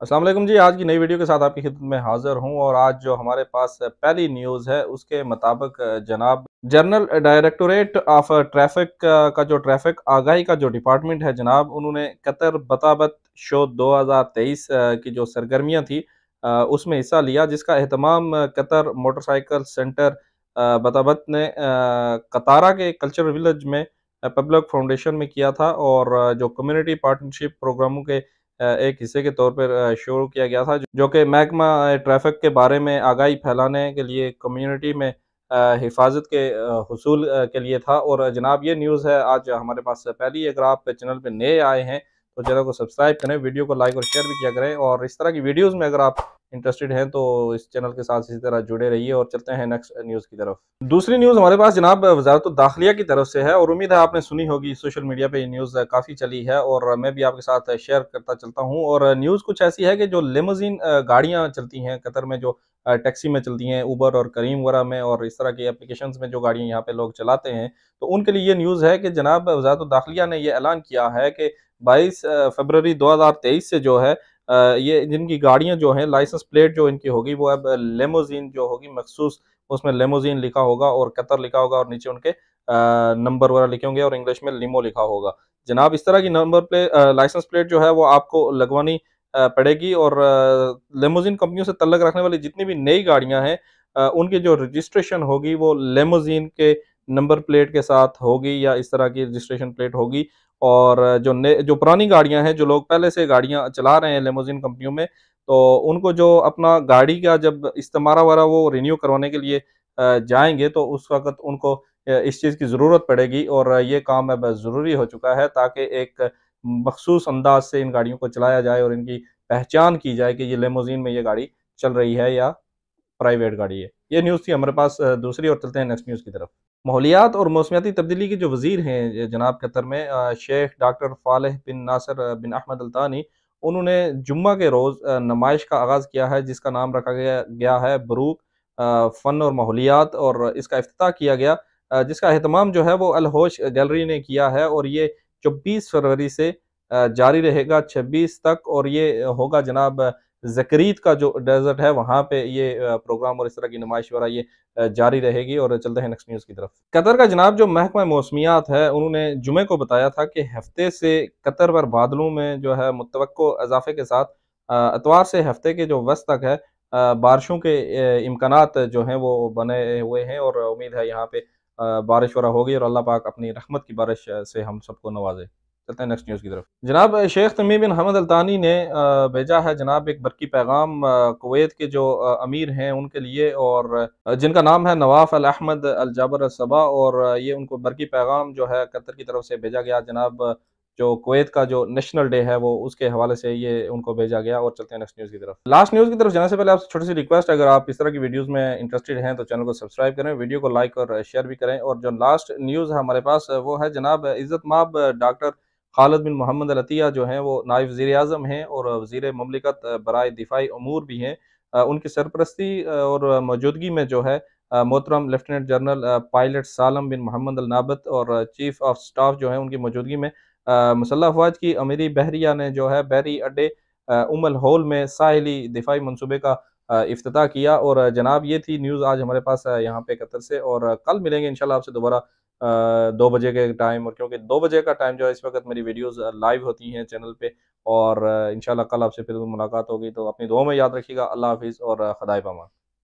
अस्सलाम वालेकुम जी। आज की नई वीडियो के साथ आपकी खिदमत में हाज़िर हूँ और आज जो हमारे पास पहली न्यूज़ है उसके मुताबिक जनाब जनरल डायरेक्टोरेट ऑफ ट्रैफ़िक का जो ट्रैफ़िक आगाही का जो डिपार्टमेंट है जनाब, उन्होंने कतर बताबत शो 2023 की जो सरगर्मियाँ थी उसमें हिस्सा लिया, जिसका एहतमाम कतर मोटरसाइकिल सेंटर बताबत ने कतारा के कल्चरल विलेज में पब्लिक फाउंडेशन में किया था और जो कम्युनिटी पार्टनरशिप प्रोग्रामों के एक हिस्से के तौर पर शुरू किया गया था, जो कि महकमा ट्रैफ़िक के बारे में आगाही फैलाने के लिए कम्युनिटी में हिफाज़त के हुसूल के लिए था। और जनाब ये न्यूज़ है आज हमारे पास पहली। अगर आप चैनल पे नए आए हैं तो चैनल को सब्सक्राइब करें, वीडियो को लाइक और शेयर भी किया करें और इस तरह की वीडियोज़ में अगर आप इंटरेस्टेड हैं तो इस चैनल के साथ इसी तरह जुड़े रहिए। और चलते हैं नेक्स्ट न्यूज़ की तरफ। दूसरी न्यूज़ हमारे पास जनाब वज़ारत दाखिलिया की तरफ से है और उम्मीद है आपने सुनी होगी। सोशल मीडिया पे ये न्यूज़ काफ़ी चली है और मैं भी आपके साथ शेयर करता चलता हूँ। और न्यूज़ कुछ ऐसी है कि जो लिमोज़िन गाड़ियाँ चलती हैं कतर में, जो टैक्सी में चलती हैं, उबर और करीम वगैरह में और इस तरह की एप्लीकेशंस में जो गाड़ियाँ यहाँ पे लोग चलाते हैं, तो उनके लिए ये न्यूज़ है कि जनाब वज़ारत दाखिलिया ने ये ऐलान किया है कि 22 फ़रवरी 2023 से जो है ये जिनकी गाड़ियाँ जो हैं लाइसेंस प्लेट जो इनकी होगी वो अब लिमोज़िन जो होगी मखसूस, उसमें लिमोज़िन लिखा होगा और कतर लिखा होगा और नीचे उनके नंबर वगैरह लिखे होंगे और इंग्लिश में लिमो लिखा होगा। जनाब इस तरह की लाइसेंस प्लेट जो है वो आपको लगवानी पड़ेगी और लिमोज़िन कंपनियों से तल्लुक़ रखने वाली जितनी भी नई गाड़ियाँ हैं उनकी जो रजिस्ट्रेशन होगी वो लिमोज़िन के नंबर प्लेट के साथ होगी या इस तरह की रजिस्ट्रेशन प्लेट होगी। और जो पुरानी गाड़ियाँ हैं, जो लोग पहले से गाड़ियाँ चला रहे हैं लिमोज़िन कंपनियों में, तो उनको जो अपना गाड़ी का जब इस्तेमारा वगैरह वो रिन्यू करवाने के लिए जाएँगे तो उस वक़्त उनको इस चीज़ की ज़रूरत पड़ेगी और ये काम अब ज़रूरी हो चुका है ताकि एक मख़सूस अंदाज़ से इन गाड़ियों को चलाया जाए और इनकी पहचान की जाए कि ये लिमोज़िन में ये गाड़ी चल रही है या प्राइवेट गाड़ी है। ये न्यूज़ थी हमारे पास दूसरी। और चलते हैं नेक्स्ट न्यूज़ की तरफ। माहौलियात और मौसमियाती तब्दीली के जो वज़ीर हैं जनाब कतर में शेख डॉक्टर फ़ालेह बिन नासर बिन अहमद अल तानी, उन्होंने जुम्मा के रोज़ नुमाइश का आगाज़ किया है जिसका नाम रखा गया गया है बरूक फ़न और माहौलियात, और इसका इफ्तिताह किया गया जिसका एहतमाम जो है वो अल होश गैलरी ने किया है और ये 24 फरवरी से जारी रहेगा 26 तक। और ये होगा जनाब ज़करीत का जो डेज़र्ट है वहाँ पे ये प्रोग्राम और इस तरह की नुमाइश वगैरह ये जारी रहेगी। और चलते हैं नेक्स्ट न्यूज़ की तरफ। कतर का जनाब जो महकमा मौसमियात है उन्होंने जुमे को बताया था कि हफ्ते से कतर पर बादलों में जो है मुतवक्को इजाफे के साथ इतवार से हफ्ते के जो वस्त तक है बारिशों के इम्कानात जो हैं वो बने हुए हैं और उम्मीद है यहाँ पे बारिश वगैरह होगी और अल्लाह पाक अपनी रहमत की बारिश से हम सबको नवाजे। चलते हैं नेक्स्ट न्यूज़ की तरफ। जनाब शेख तमीम बिन हमद अल तानी ने भेजा है जनाब एक बरकी पैगाम कुवैत के जो अमीर हैं उनके लिए और जिनका नाम है नवाफ अल अहमद अल जाबर अल सबा, और ये उनको बरकी पैगाम जो है कतर की तरफ से भेजा गया जनाब जो कुवैत का जो नेशनल डे है वो उसके हवाले से ये उनको भेजा गया। और चलते हैं नेक्स्ट न्यूज़ की तरफ। लास्ट न्यूज़ की तरफ जाने से पहले आपसे छोटी सी रिक्वेस्ट, अगर आप इस तरह की वीडियोज़ में इंटरेस्टेड हैं तो चैनल को सब्सक्राइब करें, वीडियो को लाइक और शेयर भी करें। और जो लास्ट न्यूज़ है हमारे पास वो है जनाब इज़्ज़त माब डॉक्टर खालिद बिन मोहम्मद अल अतिया जो हैं वो नायब वज़ीर-ए-आज़म हैं और वज़ीर ममलिकत बराए दिफ़ाई अमूर भी हैं। उनकी सरपरस्ती और मौजूदगी में जो है मोहतरम लेफ्टिनेंट जनरल पायलट सालम बिन मोहम्मद अल नाबत और चीफ ऑफ स्टाफ जो है उनकी मौजूदगी में मुसल्लह अफ़वाज की अमीरी बहरिया ने जो है बहरी अड्डे उम अल होल में साहिली दिफ़ाई मंसूबे का इफ्तिताह किया। और जनाब ये थी न्यूज़ आज हमारे पास यहाँ पे कतर से। और कल मिलेंगे इंशाल्लाह आपसे दोबारा 2 बजे के टाइम, और क्योंकि 2 बजे का टाइम जो है इस वक़्त मेरी वीडियोज़ लाइव होती हैं चैनल पे। और इंशाल्लाह कल आपसे फिर मुलाकात होगी, तो अपनी दुआओं में याद रखिएगा। अल्लाह हाफ़िज़ और खुदा ए पामान।